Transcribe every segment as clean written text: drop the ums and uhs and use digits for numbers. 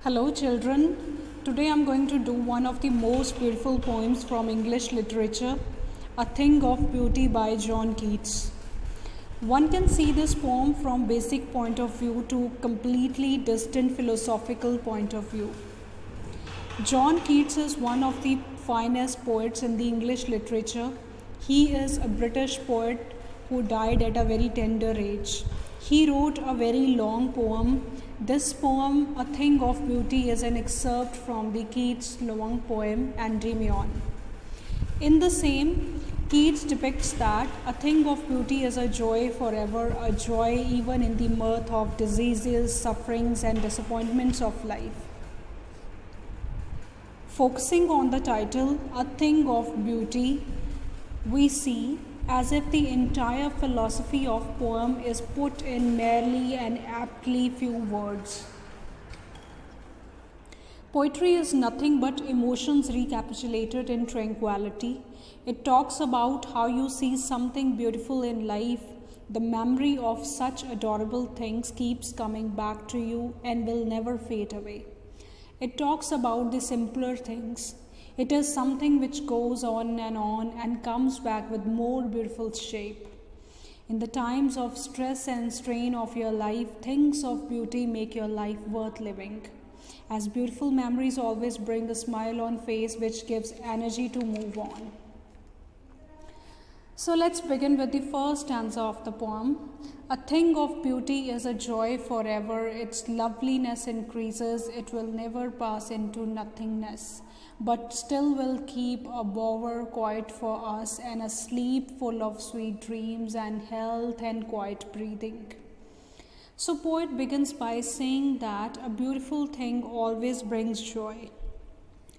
Hello children, today I'm going to do one of the most beautiful poems from English literature, A Thing of Beauty by John Keats. One can see this poem from basic point of view to completely distant philosophical point of view. John Keats is one of the finest poets in the English literature. He is a British poet who died at a very tender age. He wrote a very long poem. This poem, A Thing of Beauty, is an excerpt from the Keats' long poem Endymion. In the same, Keats depicts that a thing of beauty is a joy forever, a joy even in the mirth of diseases, sufferings, and disappointments of life. Focusing on the title, A Thing of Beauty, we see as if the entire philosophy of poem is put in merely and aptly few words. Poetry is nothing but emotions recapitulated in tranquility. It talks about how you see something beautiful in life. The memory of such adorable things keeps coming back to you and will never fade away. It talks about the simpler things. It is something which goes on and comes back with more beautiful shape. In the times of stress and strain of your life, things of beauty make your life worth living. As beautiful memories always bring a smile on face which gives energy to move on. So let's begin with the first stanza of the poem. A thing of beauty is a joy forever. Its loveliness increases. It will never pass into nothingness, but still will keep a bower quiet for us and a sleep full of sweet dreams and health and quiet breathing. So poet begins by saying that a beautiful thing always brings joy.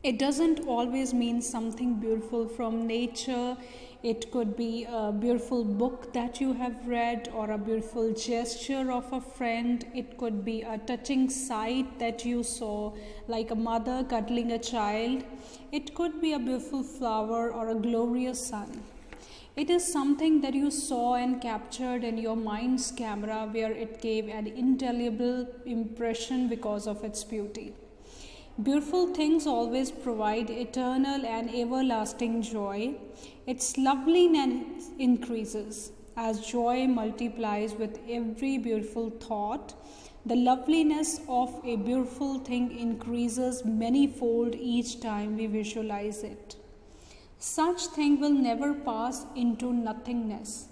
It doesn't always mean something beautiful from nature. It could be a beautiful book that you have read or a beautiful gesture of a friend. It could be a touching sight that you saw, like a mother cuddling a child. It could be a beautiful flower or a glorious sun. It is something that you saw and captured in your mind's camera where it gave an indelible impression because of its beauty. Beautiful things always provide eternal and everlasting joy. Its loveliness increases as joy multiplies with every beautiful thought. The loveliness of a beautiful thing increases manyfold each time we visualize it. Such thing will never pass into nothingness.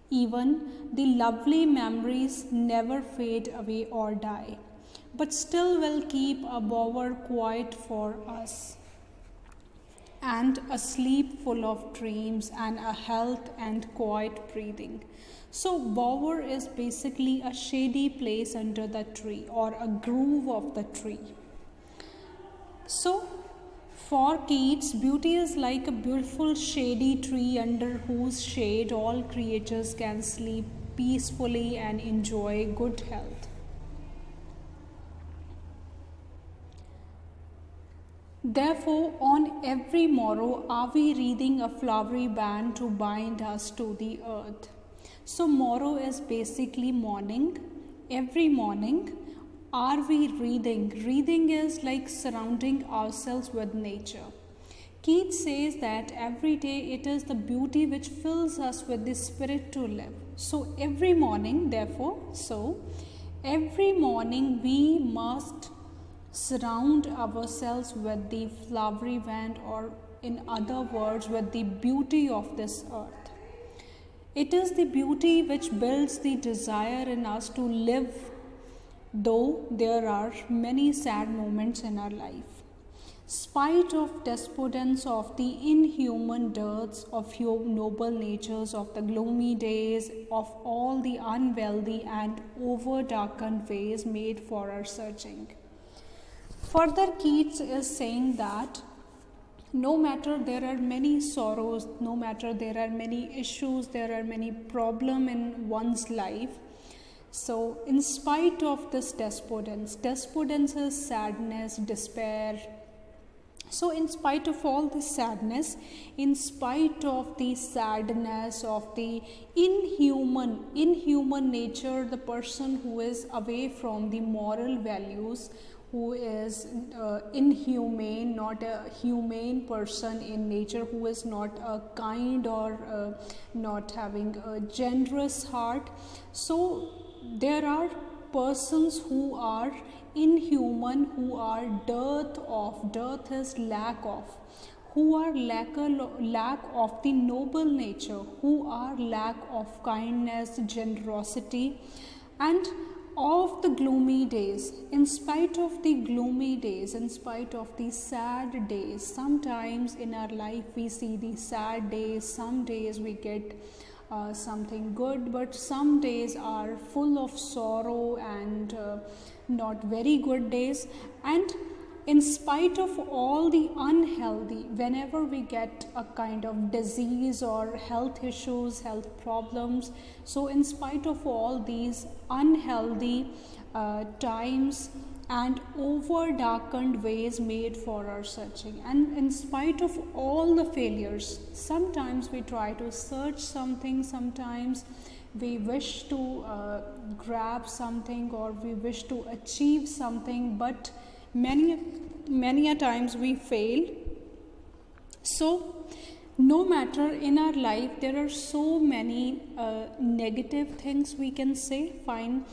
Even the lovely memories never fade away or die, but still will keep a bower quiet for us, and a sleep full of dreams and a health and quiet breathing. So bower is basically a shady place under the tree or a groove of the tree. So for Keats, beauty is like a beautiful shady tree under whose shade all creatures can sleep peacefully and enjoy good health. Therefore, on every morrow are we wreathing a flowery band to bind us to the earth. So morrow is basically morning. Every morning are we wreathing? Wreathing is like surrounding ourselves with nature. Keats says that every day it is the beauty which fills us with the spirit to live. So every morning, therefore, every morning we must surround ourselves with the flowery band, or in other words, with the beauty of this earth. It is the beauty which builds the desire in us to live, though there are many sad moments in our life. Spite of despondence, of the inhuman dearths of your noble natures, of the gloomy days, of all the unwealthy and over-darkened ways made for our searching. Further, Keats is saying that no matter there are many sorrows, no matter there are many issues, there are many problems in one's life. So in spite of this despondence is sadness, despair. So in spite of all this sadness, in spite of the sadness of the inhuman nature, the person who is away from the moral values, who is inhumane, not a humane person in nature, who is not a kind or not having a generous heart. So there are persons who are inhuman, who are dearth is lack of, who are lack of the noble nature, who are lack of kindness, generosity, and of the gloomy days. In spite of the gloomy days, in spite of the sad days, sometimes in our life we see the sad days, some days we get something good, but some days are full of sorrow and not very good days. And in spite of all the unhealthy, whenever we get a kind of disease or health issues, health problems, so in spite of all these unhealthy times and over darkened ways made for our searching, and in spite of all the failures, sometimes we try to search something, sometimes we wish to grab something, or we wish to achieve something, but many a times we fail. So no matter in our life, there are so many negative things we can say, fine,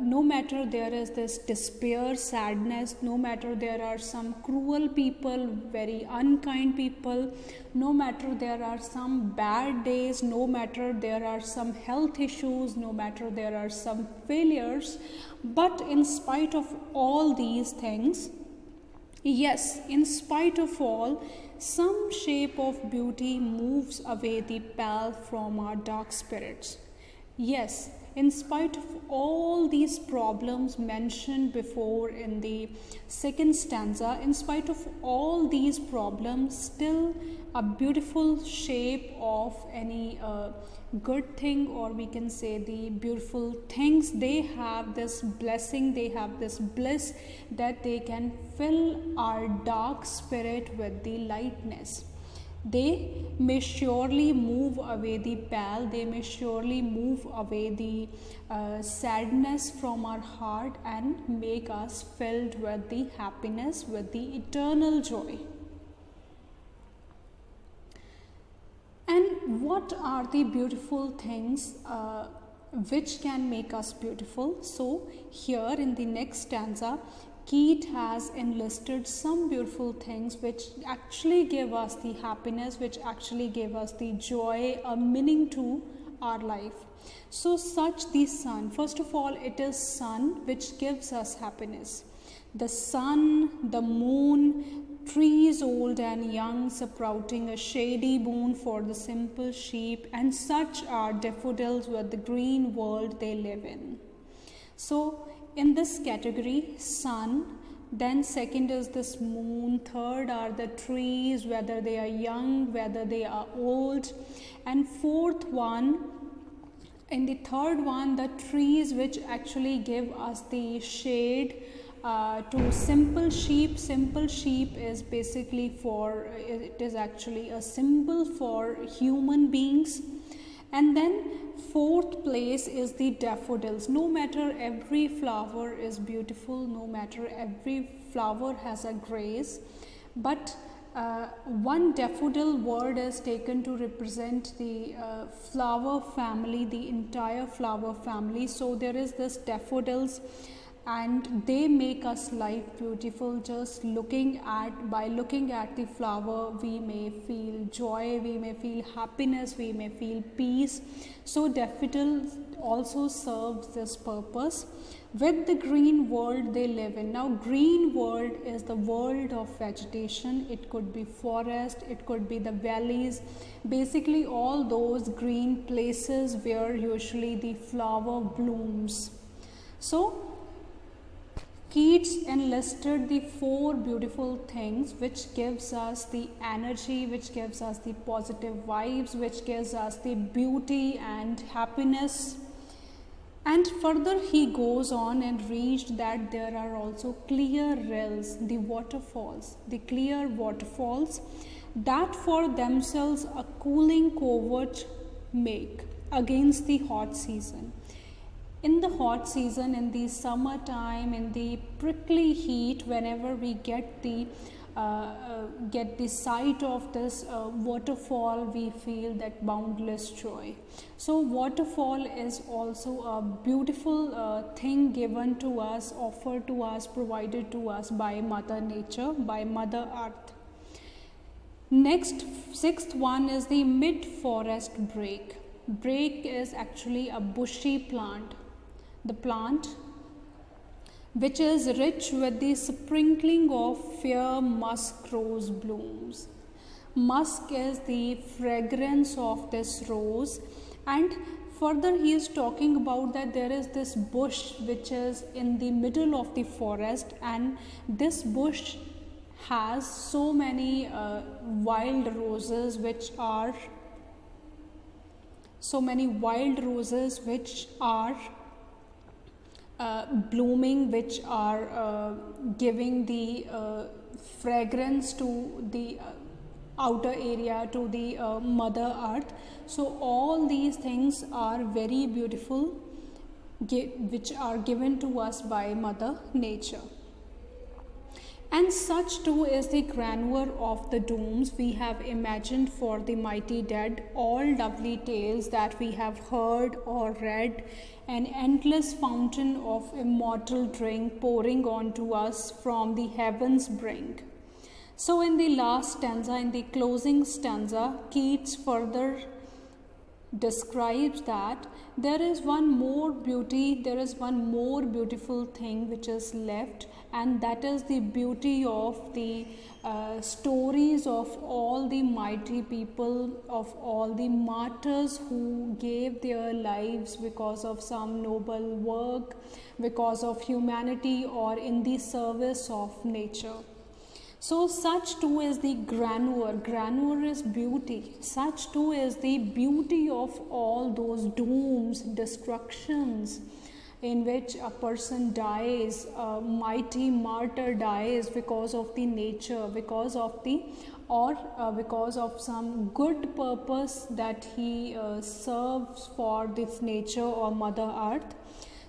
no matter there is this despair, sadness, no matter there are some cruel people, very unkind people, no matter there are some bad days, no matter there are some health issues, no matter there are some failures, but in spite of all these things, yes, in spite of all, some shape of beauty moves away the pall from our dark spirits. Yes, in spite of all these problems mentioned before in the second stanza, in spite of all these problems, still a beautiful shape of any good thing, or we can say the beautiful things, they have this blessing, they have this bliss that they can fill our dark spirit with the lightness. They may surely move away the pall, they may surely move away the sadness from our heart and make us filled with the happiness, with the eternal joy. And what are the beautiful things which can make us beautiful? So here in the next stanza, Keats has enlisted some beautiful things which actually give us the happiness, which actually give us the joy, a meaning to our life. So such the sun, first of all, it is sun which gives us happiness. The sun, the moon, trees old and young sprouting a shady boon for the simple sheep, and such are daffodils with the green world they live in. So in this category, sun, then second is this moon, third are the trees, whether they are young, whether they are old, and fourth one, in the third one, the trees which actually give us the shade to simple sheep. Simple sheep is basically for, it is actually a symbol for human beings. And then fourth place is the daffodils. No matter every flower is beautiful, no matter every flower has a grace, but one daffodil word is taken to represent the flower family, the entire flower family. So there is this daffodils, and they make us life beautiful. Just by looking at the flower, we may feel joy, we may feel happiness, we may feel peace. So daffodil also serves this purpose. With the green world they live in. Now green world is the world of vegetation. It could be forest, it could be the valleys, basically all those green places where usually the flower blooms. So Keats enlisted the four beautiful things which gives us the energy, which gives us the positive vibes, which gives us the beauty and happiness. And further he goes on and reached that there are also clear rills, the waterfalls, the clear waterfalls that for themselves a cooling covert make against the hot season. In the hot season, in the summertime, in the prickly heat, whenever we get the sight of this waterfall, we feel that boundless joy. So waterfall is also a beautiful thing given to us, offered to us, provided to us by Mother Nature, by Mother Earth. Next, sixth one is the mid-forest brake. Brake is actually a bushy plant. The plant which is rich with the sprinkling of fair musk rose blooms. Musk is the fragrance of this rose, and further he is talking about that there is this bush which is in the middle of the forest, and this bush has so many wild roses which are blooming, which are giving the fragrance to the outer area, to the Mother Earth. So all these things are very beautiful, which are given to us by Mother Nature. And such too is the grandeur of the dooms we have imagined for the mighty dead, all lovely tales that we have heard or read, an endless fountain of immortal drink pouring onto us from the heavens' brink. So in the last stanza, in the closing stanza, Keats further describes that there is one more beautiful thing which is left, and that is the beauty of the stories of all the mighty people, of all the martyrs who gave their lives because of some noble work, because of humanity, or in the service of nature. So such too is the grandeur. Grandeur is beauty. Such too is the beauty of all those dooms, destructions, in which a person dies, a mighty martyr dies because of the nature, because of some good purpose that he serves for this nature or Mother Earth.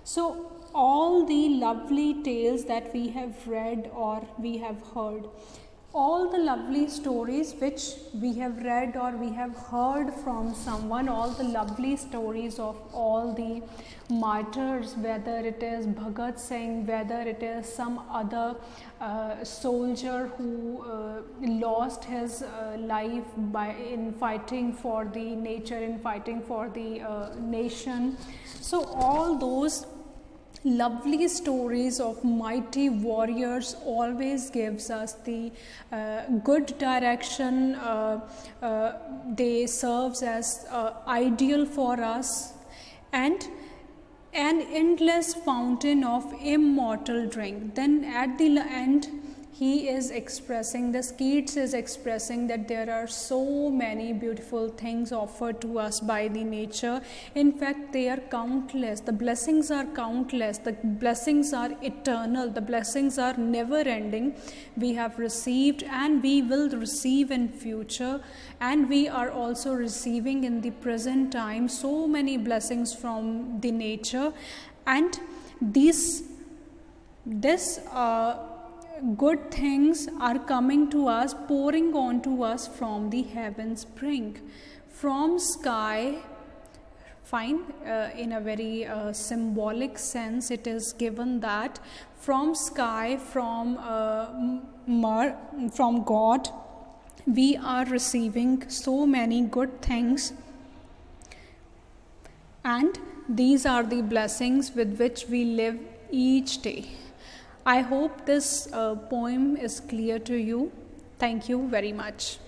So all the lovely tales that we have read or we have heard, all the lovely stories which we have read or we have heard from someone, all the lovely stories of all the martyrs, whether it is Bhagat Singh, whether it is some other soldier who lost his life in fighting for the nature, in fighting for the nation. So all those lovely stories of mighty warriors always gives us the good direction. They serves as ideal for us, and an endless fountain of immortal drink. Then at the end he is expressing, this Keats is expressing that there are so many beautiful things offered to us by the nature. In fact, they are countless. The blessings are countless. The blessings are eternal. The blessings are never ending. We have received and we will receive in future, and we are also receiving in the present time so many blessings from the nature, and this good things are coming to us, pouring onto us from the heaven's brink, from sky. Fine, in a very symbolic sense it is given that from sky, from God, we are receiving so many good things, and these are the blessings with which we live each day. I hope this poem is clear to you. Thank you very much.